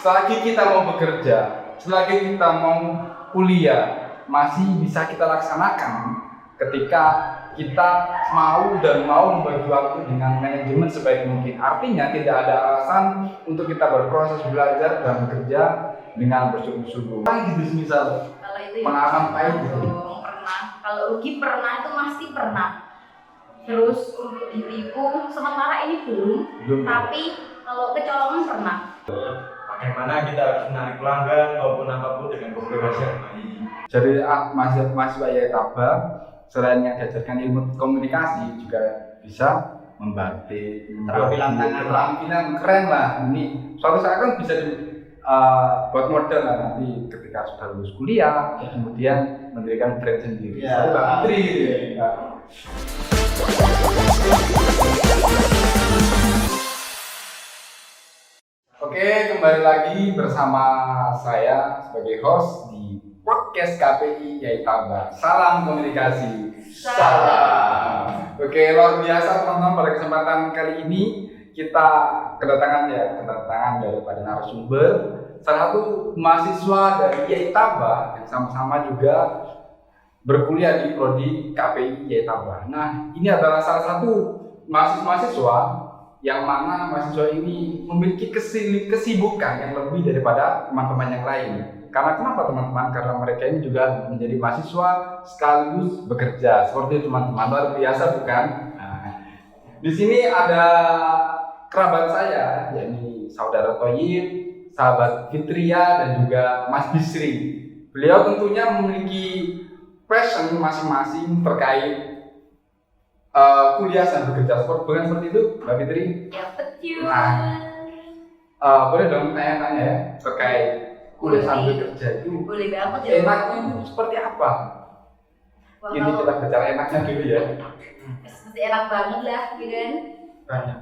selagi kita mau bekerja, selagi kita mau kuliah, masih bisa kita laksanakan ketika kita mau membagi waktu dengan manajemen sebaik mungkin. Artinya tidak ada alasan untuk kita berproses belajar dan bekerja dengan bersungguh-sungguh. Gitu misal. Kalau itu pengalaman pahit gitu. Pernah. Kalau rugi pernah, itu pasti pernah. Terus untuk diriku sementara ini belum. Tapi kalau kecolongan pernah. Bagaimana kita harus menarik pelanggan maupun apapun dengan komunikasi yang baik. Jadi mahasiswa YAITABA selain yang diajarkan ilmu komunikasi juga bisa membatik, keterampilan keren lah. Ini suatu saat kan bisa buat modal lah nanti ketika sudah lulus kuliah, kemudian mendirikan brand sendiri. Ya, Mbak Fitri gitu ya. Oke, kembali lagi bersama saya sebagai host di podcast KPI YAITABA. Salam komunikasi. Salam. Oke, luar biasa teman-teman, pada kesempatan kali ini kita kedatangan daripada narasumber salah satu mahasiswa dari YAITABA yang sama-sama juga berkuliah di prodi KPI YAITABA. Nah, ini adalah salah satu mahasiswa yang mana mahasiswa ini memiliki kesibukan yang lebih daripada teman-teman yang lain. Karena kenapa teman-teman? Karena mereka ini juga menjadi mahasiswa sekaligus bekerja. Seperti teman-teman, luar biasa bukan? Nah, di sini ada kerabat saya, yakni saudara Toyib, sahabat Fitria, dan juga Mas Bisri. Beliau tentunya memiliki passion masing-masing terkait kuliah sambil bekerja. Bukan seperti itu, Mbak Fitri? Ya betul. Nah, boleh dong tanya-tanya ya terkait kuliah sambil kerja itu. Boleh banget ya. Enaknya itu seperti apa? Ini kita bicara enaknya dulu ya. Pasti enak banget lah, gitu kan? Banyak.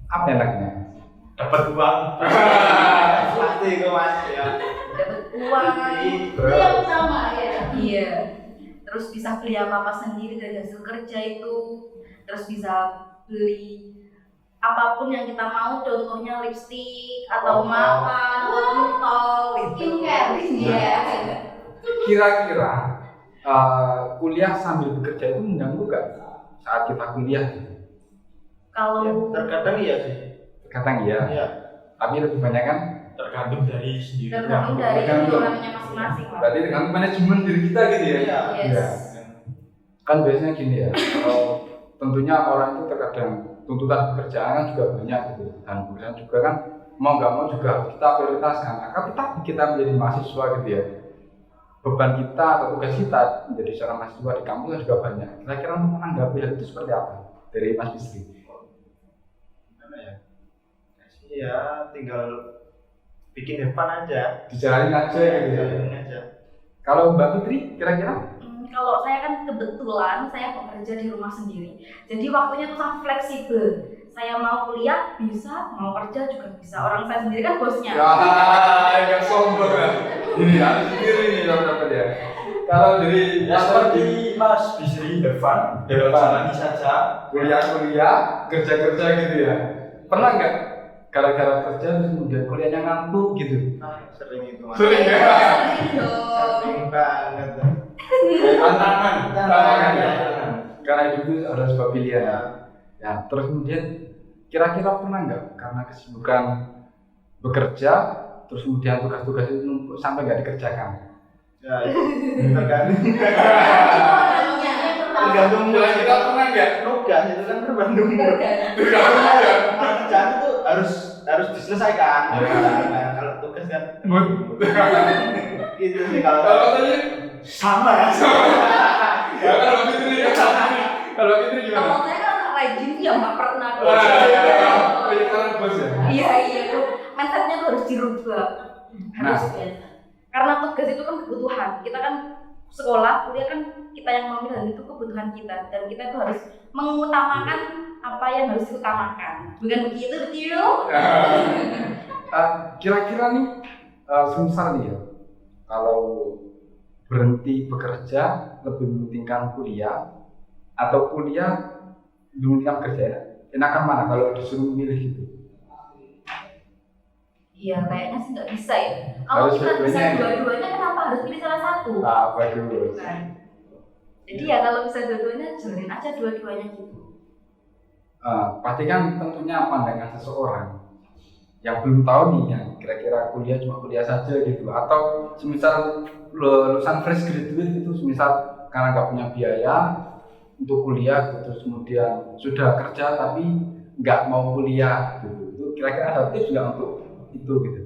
Apa enaknya? Dapat uang. Pasti itu Mas ya. Dapat uang. Itu yang utama ya. Iya. Terus bisa beli apa-apa sendiri dari hasil kerja itu. Terus bisa beli apapun yang kita mau, contohnya lipstik atau makan, botol, skincare. Iya. Kira-kira kuliah sambil bekerja itu mengganggu gak saat kita kuliah? Kalau Ya, terkadang iya sih. Terkadang iya. Iya. Tapi lebih banyak kan? Tergantung dari sendiri. tergantung dari Tergantung. orangnya masing-masing. Pak. Berarti dengan manajemen diri kita gitu ya? Iya. Yes. Iya. Kan biasanya gini ya, tentunya orang itu terkadang tuntutan pekerjaan kan juga banyak gitu, dan pekerjaan juga kan mau nggak mau juga kita prioritaskan. Tapi kita menjadi mahasiswa gitu ya, beban kita atau tugas kita menjadi seorang mahasiswa di kampus juga banyak. Kira-kira untuk menanggapi hal itu seperti apa dari Mas Bisri? Gimana ya? Ya tinggal bikin depan aja. Dijalanin aja gitu ya. Jalanin aja. Kalau Mbak Fitri kira-kira? Kalau saya kan kebetulan saya bekerja di rumah sendiri, jadi waktunya tuh sangat fleksibel. Saya mau kuliah bisa, mau kerja juga bisa. Orang saya sendiri kan bosnya. Ya, yang sombong ya. Ini harus sendiri nih dapat ya. Kalau dari Ya seperti Mas Bisri Devan, jalani saja. kuliah, kerja gitu ya. Pernah nggak gara-gara kerja terus kemudian kuliahnya ngantuk gitu? Sering itu Mas. Sering ya? Sering dong. Sering banget. Tantangan. Ya. Karena itu ada sebuah pilihan. Ya. Ya, terus kemudian kira-kira pernah nggak karena kesibukan bekerja, terus kemudian tugas-tugas itu numpuk sampai nggak dikerjakan? Ya, itu tergantung. Tergantung. Tergantung Kira-kira pernah nggak? tugas itu kan tergantung. Tergantung ya. Pekerjaan itu harus diselesaikan. Ya. Nah, kalau tugas kan gitu sih Kalau kalau tadi sama ya. ya kalau Fitri kalau Fitri gimana? Kalau saya kan anak rajin ya nggak pernah. Penyesalan bos ya. Iya tuh mindsetnya tuh harus dirubah. Harus ya. Karena tugas itu kan kebutuhan. Kita kan sekolah, kuliah kan kita yang memilih dan itu kebutuhan kita dan kita itu harus mengutamakan apa yang harus diutamakan. Bukan begitu, betul? Kira-kira nih semisal nih ya, kalau berhenti bekerja lebih mementingkan kuliah atau kuliah lebih mementingkan bekerja ya? Enakan mana kalau disuruh milih gitu? Iya, kayaknya sih nggak bisa ya. Kalau Harus kita bisa dua-duanya ya? dua-duanya, kenapa harus pilih salah satu? Bagus. Kan? Jadi ya kalau bisa dua-duanya, jalanin aja dua-duanya gitu. Pasti kan tentunya pandangan seseorang yang belum tahu nih ya, kira-kira kuliah cuma kuliah saja gitu, atau semisal lulusan fresh graduate gitu, semisal karena nggak punya biaya untuk kuliah gitu, terus kemudian sudah kerja tapi nggak mau kuliah gitu, itu kira-kira ada tips nggak untuk itu gitu?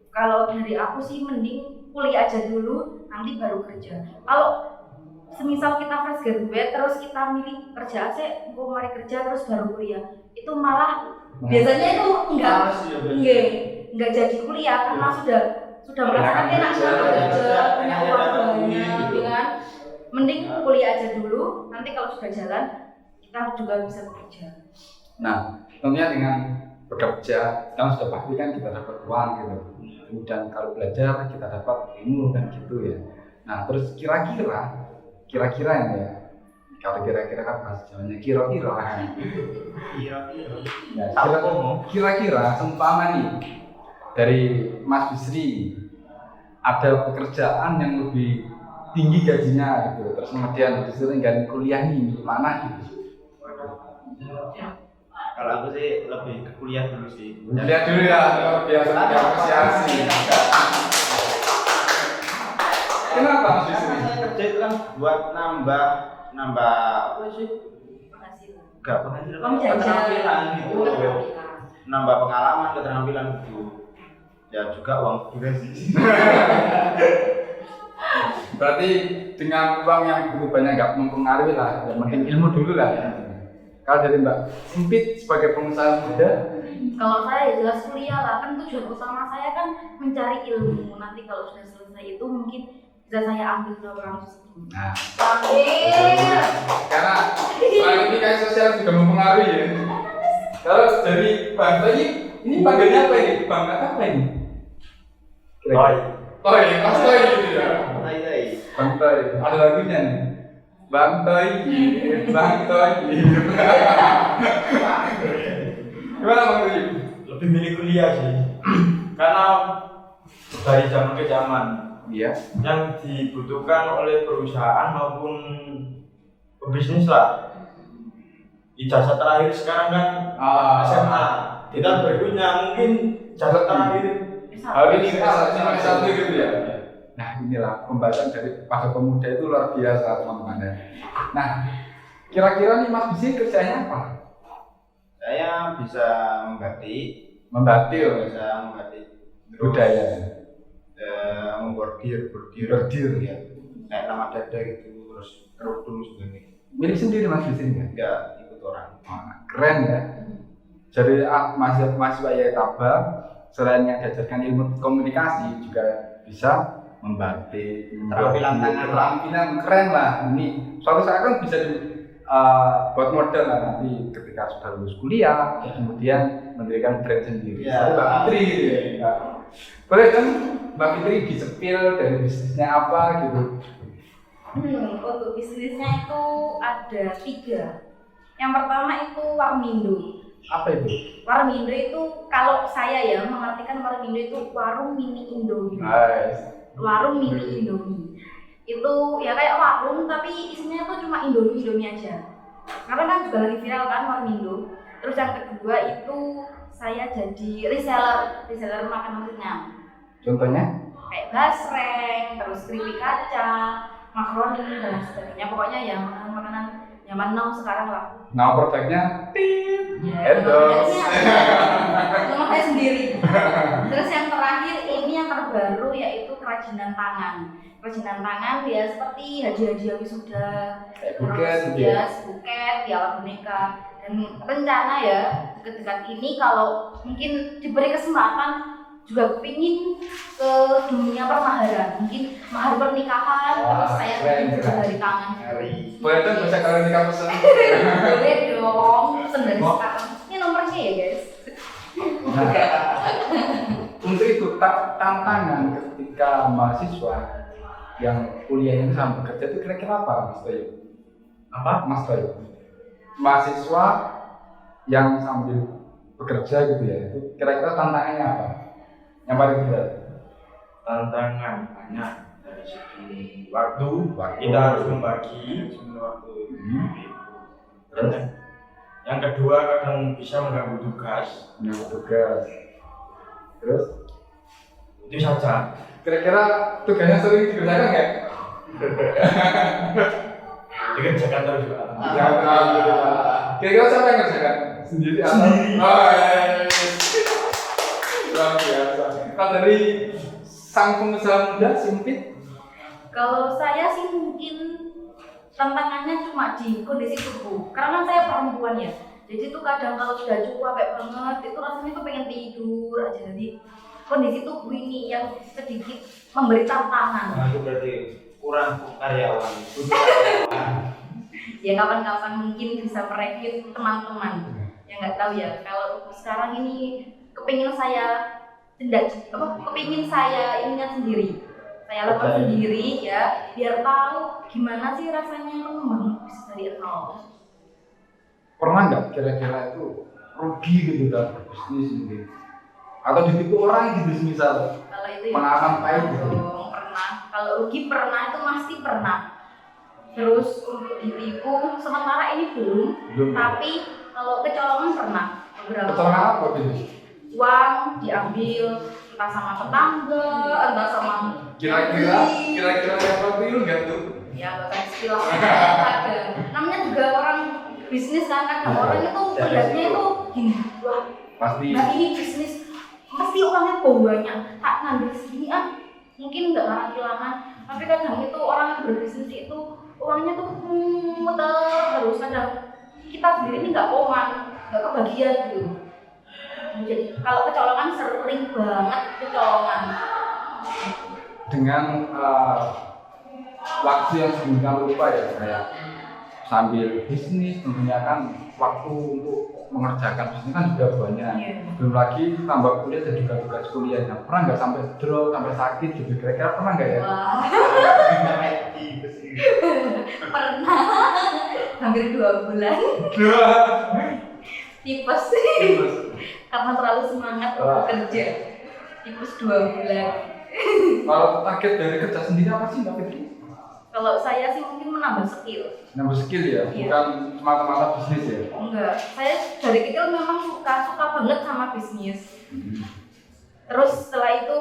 Kalau dari aku sih mending kuliah aja dulu, nanti baru kerja. Kalau semisal kita fresh graduate terus kita milih kerja aja, mau mari kerja terus baru kuliah, itu malah biasanya itu enggak jadi kuliah karena sudah merasakan enaknya kerja, punya uang banyak, gitu kan. Mending kuliah aja dulu, nanti kalau sudah jalan kita juga bisa bekerja. Nah, tentunya dengan bekerja kan sudah pasti kan kita dapat uang gitu. Kemudian kalau belajar kita dapat ilmu kan gitu ya. Nah, terus kira-kira ini ya. Kalau kira-kira kan bahasa Jawanya kira-kira. Ya, kira-kira seumpama nih dari Mas Bisri ada pekerjaan yang lebih tinggi gajinya gitu, terus kemudian disuruh ganti kuliah nih mana gitu? Kalau aku sih lebih ke kuliah dulu sih. Kuliah dulu ya, luar biasa apresiasi. Kenapa Mas Bisri? Karena saya kerja itu kan buat nambah apa sih? Penghasilan. Enggak penghasilan, Kamu jajan. keterampilan gitu. Keterampilan. Nambah pengalaman, keterampilan gitu. Ya juga uang juga sih. Berarti dengan uang yang begitu banyak nggak mempengaruhi lah, yang penting ilmu dulu lah. Kalau dari Mbak Simpit sebagai pengusaha muda, Kalau saya ya jelas kuliah lah, kan tujuan utama saya kan mencari ilmu. Nanti kalau sudah selesai itu mungkin bisa saya ambil program tersebut. nah, Ambil. karena selain ini kayak sosial juga mempengaruhi ya. Kalau dari Bang Toy, ini panggilnya apa ini? Bang apa ini? Toy. Toy, Mas Toy gitu ya. Tai. Bang Toy, ada lagunya nih. Bang Toy, Bang Toy. Gimana Bang Toy? Lebih milih kuliah sih. Karena dari zaman ke zaman Iya. yang dibutuhkan oleh perusahaan maupun pebisnis lah. Ijazah terakhir sekarang kan SMA. Kita berikutnya mungkin ijazah terakhir Hari ini satu gitu ya. Nah inilah pembahasan dari Pasar Pemuda itu luar biasa teman-teman ya. Nah kira-kira nih Mas Bisi kerjanya apa? Saya bisa Membatik, bisa membatik budaya, membordir Bordir. ya. Kayak nama dada gitu, terus kerudung sebagainya. milik sendiri Mas Bisi enggak? Enggak ikut orang. Wah, keren ya. Jadi mahasiswa YAITABA selain yang diajarkan ilmu komunikasi juga bisa membatik, keterampilan keren lah. Ini suatu saat kan bisa buat modal lah nanti ketika sudah lulus kuliah, kemudian mendirikan brand sendiri. Ya. Mbak Fitri gitu ya. Boleh kan Mbak Fitri disepil dari bisnisnya apa gitu? Untuk bisnisnya itu ada 3. Yang pertama itu Warmindo. Apa itu? Warmindo itu kalau saya ya mengartikan Warmindo itu warung mini Indomie. Nice. Warung mini Indomie. Itu ya kayak warung tapi isinya tuh cuma Indomie aja. Karena kan juga lagi viral kan Warmindo. Terus yang kedua itu saya jadi reseller makanan ringan. Contohnya? Kayak basreng, terus keripik kaca, makaroni dan lain sebagainya. Pokoknya ya makanan zaman now sekarang lah. Nah produknya Ya, endorse. Cuma saya sendiri. Terus yang terakhir ini yang terbaru yaitu kerajinan tangan. Kerajinan tangan ya seperti hadiah-hadiah wisuda, Kayak buket terus gitu ya? buket, piala boneka. Dan rencana ya dekat-dekat ini kalau mungkin diberi kesempatan juga kepingin ke dunia permaharan, mungkin mahar pernikahan. Terus saya bikin juga dari tangan. Boleh dong bisa kalian nikah pesan? Boleh dong, pesen dari sekarang. Ini nomornya ya guys. Untuk itu tantangan ketika mahasiswa yang kuliahnya sama bekerja itu kira-kira apa Mas Toyo? apa? Mas Toyo? Mahasiswa yang sambil bekerja gitu ya, itu kira-kira tantangannya apa? Yang paling berat? Tantangan banyak dari segi waktu, Waktu. kita harus membagi waktu. Terus? Yang kedua kadang bisa mengganggu tugas. Tugas. Terus? Itu saja. Kira-kira tugasnya sering dikerjakan nggak? Dikerjakan terus juga. Jangan. Kira-kira siapa yang ngerjakan? Sendiri atau? Oh, iya. Luar biasa. Kalau dari sang pengusaha muda Simpit, Kalau saya sih mungkin tantangannya cuma di kondisi tubuh, karena saya perempuan ya. Jadi tuh kadang kalau sudah cukup capek banget, itu rasanya tuh pengen tidur aja. Jadi kondisi tubuh ini yang sedikit memberi tantangan. Nah, itu berarti kurang karyawan. Ya kapan-kapan mungkin bisa merekrut teman-teman. Ya nggak tahu ya. Kalau sekarang ini kepingin saya kepingin saya ininya sendiri. Saya lakukan sendiri ya, biar tahu gimana sih rasanya itu membangun bisnis dari nol. pernah nggak kira-kira itu rugi gitu dalam bisnis ini? Atau ditipu orang gitu misal? Kalau itu ya Pengalaman pahit gitu. dong, pernah. Kalau rugi pernah, itu pasti pernah. Terus untuk ditipu sementara ini belum. Tapi kalau kecolongan pernah beberapa. Kecolongan apa gitu? Uang diambil entah sama tetangga, entah sama Kira-kira yang seperti itu nggak tuh? ya bahkan istilah ada. Namanya juga orang bisnis kan, kadang orang itu melihatnya itu gini, wah Pasti. nah ini bisnis pasti orangnya banyak, tak ngambil segini mungkin nggak akan kehilangan. Tapi kadang itu orang yang berbisnis itu uangnya tuh muter terus, kadang kita sendiri ini nggak koman, nggak kebagian gitu. Jadi kalau kecolongan sering banget kecolongan. Dengan waktu yang sedemikian lupa ya, kayak sambil bisnis tentunya kan waktu untuk mengerjakan bisnis kan juga banyak. Belum lagi tambah kuliah dan juga tugas kuliah. Nah, pernah nggak sampai drop, sampai sakit gitu? Kira-kira pernah nggak ya? Wah, pernah hampir 2 bulan tipes karena terlalu semangat untuk kerja, tipes 2 bulan. Kalau target dari kerja sendiri apa sih Mbak Fitri? Kalau saya sih mungkin menambah skill. Nambah skill ya, Iya. bukan semata-mata bisnis ya? Enggak, saya dari kecil memang suka banget sama bisnis. Terus setelah itu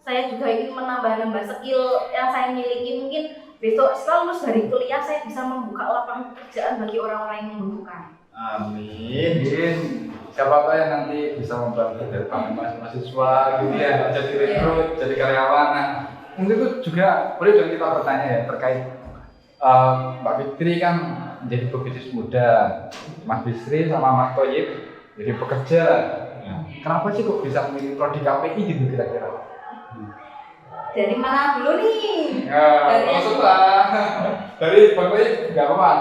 saya juga ingin menambah skill yang saya miliki. Mungkin besok setelah lulus dari kuliah saya bisa membuka lapangan pekerjaan bagi orang-orang yang membutuhkan. Amin. Mungkin siapa tahu yang nanti bisa membantu dari mahasiswa gitu ya, jadi rekrut, jadi karyawan. Nah, mungkin itu juga boleh dong kita bertanya ya terkait Mbak Fitri kan menjadi pebisnis muda, Mas Bisri sama Mas Toyib jadi pekerja. Kenapa sih kok bisa memilih prodi KPI gitu kira-kira? Dari mana dulu nih? Ya, maksudnya dari Bang Toyib nggak apa-apa.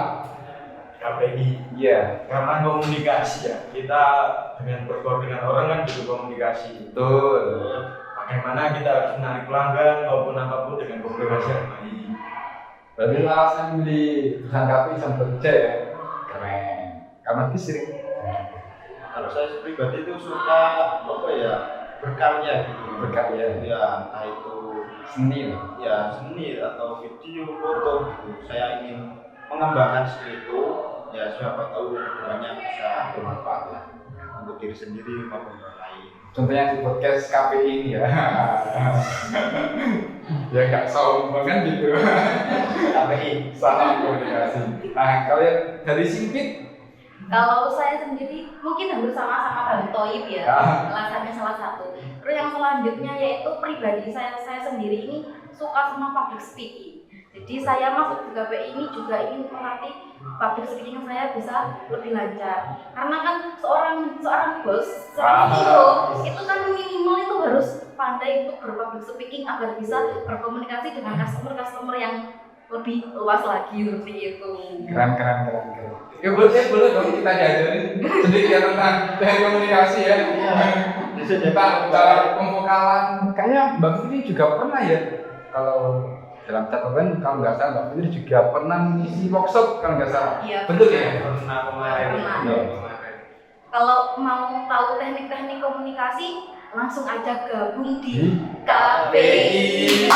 KPI. Iya. Karena komunikasi ya, kita dengan berkorban dengan orang kan butuh komunikasi. Betul. Bagaimana kita harus menarik pelanggan maupun apapun dengan komunikasi yang baik. Berarti alasan beli perusahaan KPI sama kerja ya? Keren. Karena Bisri. Kalau saya pribadi itu suka apa ya, berkarya gitu. Berkarya. Ya, entah itu Seni loh. ya seni atau video, foto gitu. Saya ingin mengembangkan skill itu. Ya siapa tahu kedepannya bisa bermanfaat lah untuk diri sendiri maupun orang lain. Contohnya di podcast KPI ini ya. Ya nggak sombong kan gitu. KPI. Salam komunikasi. Nah, kalian dari Simpit? Kalau saya sendiri mungkin hampir sama Bang Toyib ya, alasannya salah satu. Terus yang selanjutnya yaitu pribadi saya sendiri ini suka sama public speaking. Jadi saya masuk ke KPI ini juga ingin melatih public speaking saya bisa lebih lancar. Karena kan seorang bos, seorang CEO itu kan minimal itu harus pandai untuk berpublic speaking agar bisa berkomunikasi dengan customer yang lebih luas lagi seperti itu. Keren. Ya boleh dong kita diajarin sedikit ya tentang teknik komunikasi ya. Kita cara pemvokalan. Kayaknya Mbak Fitri juga pernah ya. Kalau dalam catatan kalau nggak salah Mbak Fitri juga pernah mengisi workshop kalau nggak salah. Iya. Betul ya? Pernah kemarin. Pernah. Iya. Kalau mau tahu teknik-teknik komunikasi, langsung aja gabung di KPI.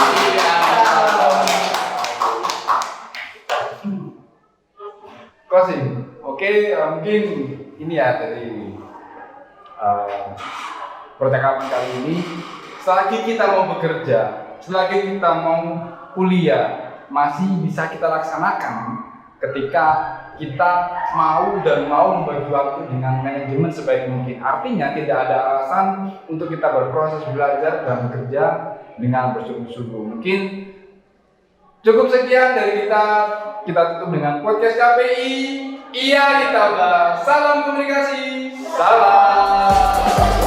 Closing. Oke, mungkin ini ya dari percakapan kali ini. Selagi kita mau bekerja, selagi kita mau kuliah, masih bisa kita laksanakan ketika kita mau membagi waktu dengan manajemen sebaik mungkin. Artinya tidak ada alasan untuk kita berproses belajar dan bekerja dengan bersungguh-sungguh. Mungkin cukup sekian dari kita. Kita tutup dengan podcast KPI. Iya, kita udah. Salam komunikasi. Salam.